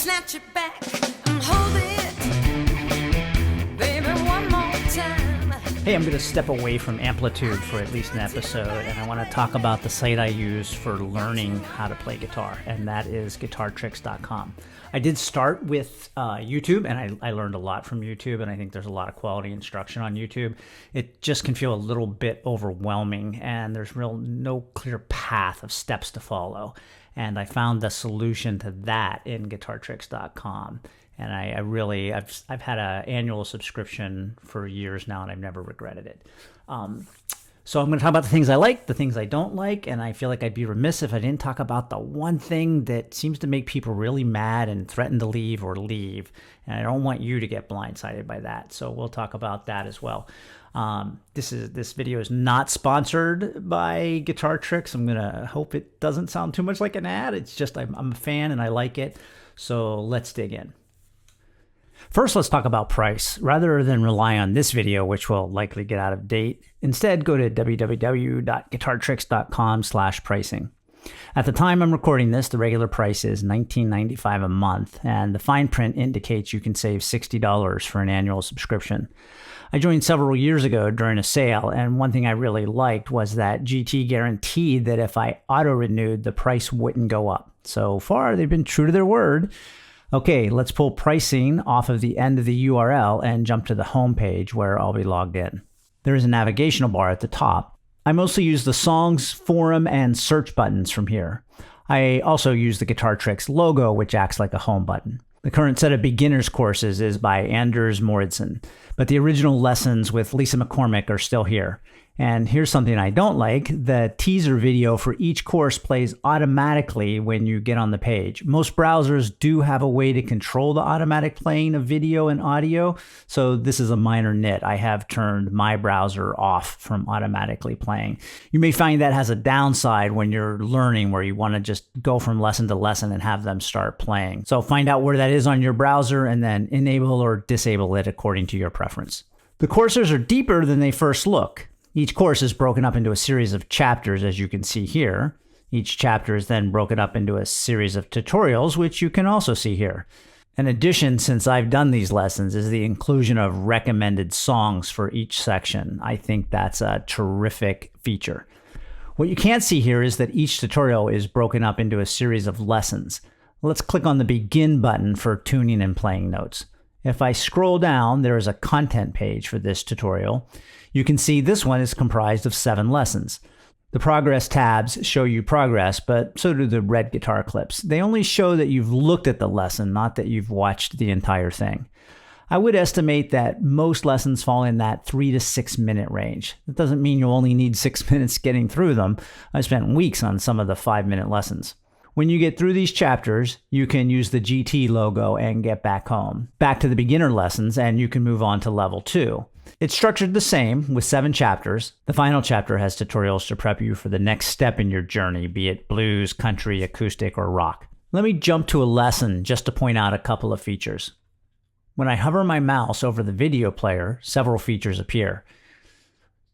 snatch it back and hold it, baby, one more time. Hey, I'm going to step away from Amplitude for at least an episode, and I want to talk about the site I use for learning how to play guitar, and that is guitartricks.com. I did start with YouTube, and I learned a lot from YouTube, and I think there's a lot of quality instruction on YouTube. It just can feel a little bit overwhelming, and there's no clear path of steps to follow. And I found the solution to that in guitartricks.com. And I've had an annual subscription for years now, and I've never regretted it. So I'm going to talk about the things I like, the things I don't like, and I feel like I'd be remiss if I didn't talk about the one thing that seems to make people really mad and threaten to leave or leave. And I don't want you to get blindsided by that. So we'll talk about that as well. This video is not sponsored by Guitar Tricks. I'm going to hope it doesn't sound too much like an ad. It's just I'm a fan and I like it. So let's dig in. First, let's talk about price. Rather than rely on this video, which will likely get out of date, instead go to www.guitartricks.com/pricing. At the time I'm recording this, the regular price is $19.95 a month, and the fine print indicates you can save $60 for an annual subscription. I joined several years ago during a sale, and one thing I really liked was that GT guaranteed that if I auto-renewed, the price wouldn't go up. So far, they've been true to their word. Okay, let's pull pricing off of the end of the URL and jump to the home page where I'll be logged in. There is a navigational bar at the top. I mostly use the songs, forum, and search buttons from here. I also use the Guitar Tricks logo, which acts like a home button. The current set of beginners courses is by Anders Moridsen, but the original lessons with Lisa McCormick are still here. And here's something I don't like. The teaser video for each course plays automatically when you get on the page. Most browsers do have a way to control the automatic playing of video and audio, so this is a minor nit. I have turned my browser off from automatically playing. You may find that has a downside when you're learning, where you want to just go from lesson to lesson and have them start playing. So find out where that is on your browser and then enable or disable it according to your preference. The courses are deeper than they first look. Each course is broken up into a series of chapters, as you can see here. Each chapter is then broken up into a series of tutorials, which you can also see here. An addition since I've done these lessons is the inclusion of recommended songs for each section. I think that's a terrific feature. What you can't see here is that each tutorial is broken up into a series of lessons. Let's click on the Begin button for tuning and playing notes. If I scroll down, there is a content page for this tutorial. You can see this one is comprised of 7 lessons. The progress tabs show you progress, but so do the red guitar clips. They only show that you've looked at the lesson, not that you've watched the entire thing. I would estimate that most lessons fall in that 3 to 6 minute range. That doesn't mean you only need 6 minutes getting through them. I spent weeks on some of the 5-minute lessons. When you get through these chapters, you can use the GT logo and get back home. Back to the beginner lessons, and you can move on to level 2. It's structured the same with 7 chapters. The final chapter has tutorials to prep you for the next step in your journey, be it blues, country, acoustic, or rock. Let me jump to a lesson just to point out a couple of features. When I hover my mouse over the video player, several features appear.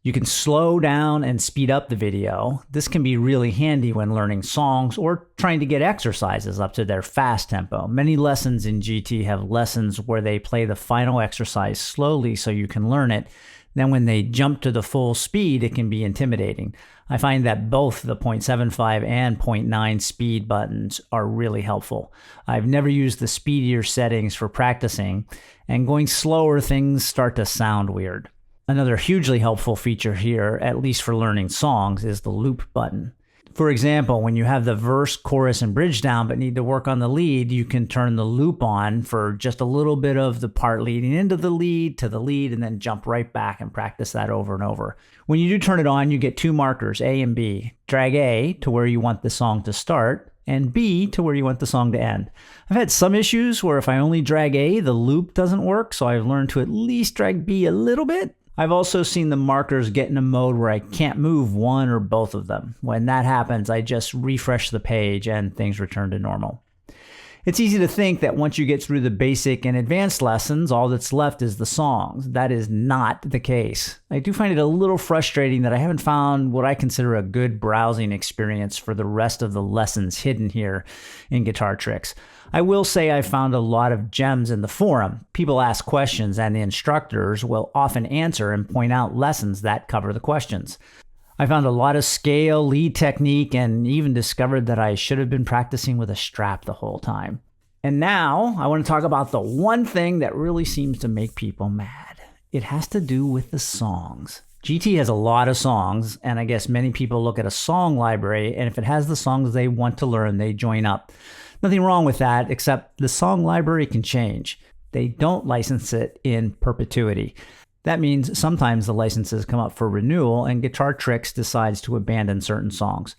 You can slow down and speed up the video. This can be really handy when learning songs or trying to get exercises up to their fast tempo. Many lessons in GT have lessons where they play the final exercise slowly so you can learn it. Then when they jump to the full speed, it can be intimidating. I find that both the 0.75 and 0.9 speed buttons are really helpful. I've never used the speedier settings for practicing, and going slower, things start to sound weird. Another hugely helpful feature here, at least for learning songs, is the loop button. For example, when you have the verse, chorus, and bridge down but need to work on the lead, you can turn the loop on for just a little bit of the part leading into the lead, to the lead, and then jump right back and practice that over and over. When you do turn it on, you get 2 markers, A and B. Drag A to where you want the song to start, and B to where you want the song to end. I've had some issues where if I only drag A, the loop doesn't work, so I've learned to at least drag B a little bit. I've also seen the markers get in a mode where I can't move one or both of them. When that happens, I just refresh the page and things return to normal. It's easy to think that once you get through the basic and advanced lessons, all that's left is the songs. That is not the case. I do find it a little frustrating that I haven't found what I consider a good browsing experience for the rest of the lessons hidden here in Guitar Tricks. I will say I found a lot of gems in the forum. People ask questions and the instructors will often answer and point out lessons that cover the questions. I found a lot of scale, lead technique, and even discovered that I should have been practicing with a strap the whole time. And now I want to talk about the one thing that really seems to make people mad. It has to do with the songs. GT has a lot of songs, and I guess many people look at a song library, and if it has the songs they want to learn, they join up. Nothing wrong with that, except the song library can change. They don't license it in perpetuity. That means sometimes the licenses come up for renewal and Guitar Tricks decides to abandon certain songs.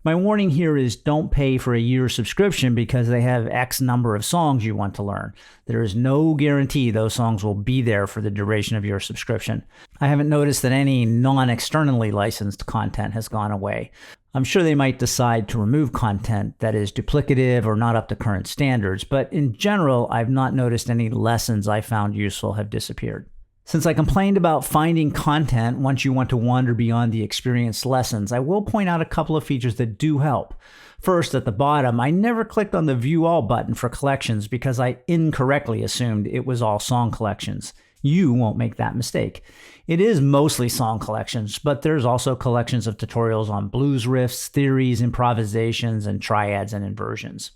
My warning here is don't pay for a year's subscription because they have X number of songs you want to learn. There is no guarantee those songs will be there for the duration of your subscription. I haven't noticed that any non-externally licensed content has gone away. I'm sure they might decide to remove content that is duplicative or not up to current standards, but in general, I've not noticed any lessons I found useful have disappeared. Since I complained about finding content once you want to wander beyond the experienced lessons, I will point out a couple of features that do help. First, at the bottom, I never clicked on the View All button for collections because I incorrectly assumed it was all song collections. You won't make that mistake. It is mostly song collections, but there's also collections of tutorials on blues riffs, theories, improvisations, and triads and inversions.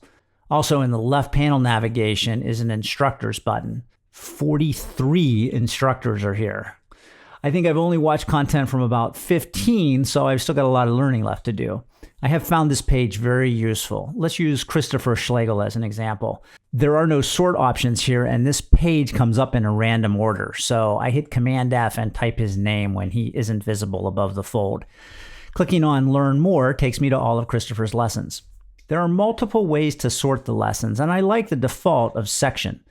Also, in the left panel navigation is an instructors button. 43 instructors are here. I think I've only watched content from about 15, so I've still got a lot of learning left to do. I have found this page very useful. Let's use Christopher Schlegel as an example. There are no sort options here, and this page comes up in a random order, so I hit Command F and type his name when he isn't visible above the fold. Clicking on Learn More takes me to all of Christopher's lessons. There are multiple ways to sort the lessons, and I like the default of section.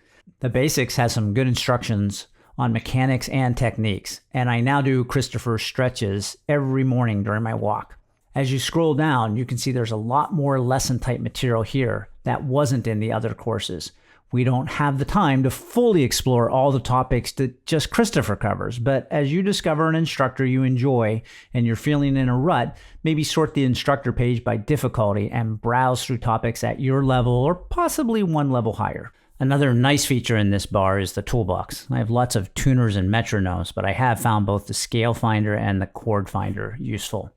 The Basics has some good instructions on mechanics and techniques, and I now do Christopher's stretches every morning during my walk. As you scroll down, you can see there's a lot more lesson type material here that wasn't in the other courses. We don't have the time to fully explore all the topics that just Christopher covers, but as you discover an instructor you enjoy and you're feeling in a rut, maybe sort the instructor page by difficulty and browse through topics at your level or possibly one level higher. Another nice feature in this bar is the Toolbox. I have lots of tuners and metronomes, but I have found both the Scale Finder and the Chord Finder useful.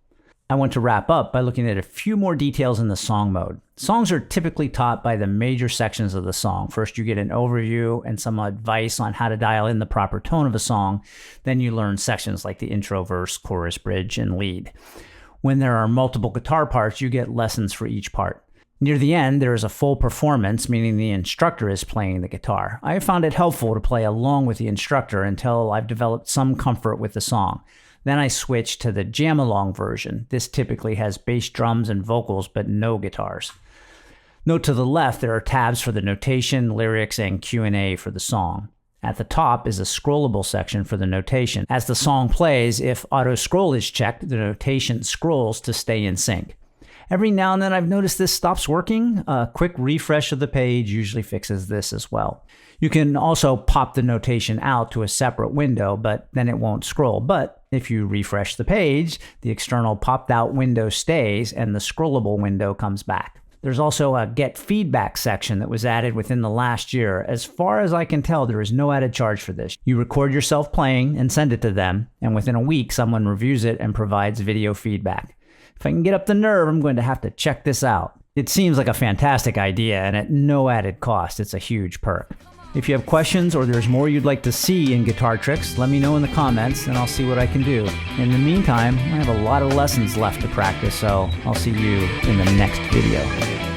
I want to wrap up by looking at a few more details in the song mode. Songs are typically taught by the major sections of the song. First, you get an overview and some advice on how to dial in the proper tone of a song. Then you learn sections like the intro, verse, chorus, bridge, and lead. When there are multiple guitar parts, you get lessons for each part. Near the end, there is a full performance, meaning the instructor is playing the guitar. I have found it helpful to play along with the instructor until I've developed some comfort with the song. Then I switch to the jam-along version. This typically has bass drums and vocals, but no guitars. Note to the left, there are tabs for the notation, lyrics, and Q&A for the song. At the top is a scrollable section for the notation. As the song plays, if auto scroll is checked, the notation scrolls to stay in sync. Every now and then I've noticed this stops working. A quick refresh of the page usually fixes this as well. You can also pop the notation out to a separate window, but then it won't scroll. But if you refresh the page, the external popped out window stays and the scrollable window comes back. There's also a Get Feedback section that was added within the last year. As far as I can tell, there is no added charge for this. You record yourself playing and send it to them, and within a week, someone reviews it and provides video feedback. If I can get up the nerve, I'm going to have to check this out. It seems like a fantastic idea, and at no added cost, it's a huge perk. If you have questions or there's more you'd like to see in Guitar Tricks, let me know in the comments and I'll see what I can do. In the meantime, I have a lot of lessons left to practice, so I'll see you in the next video.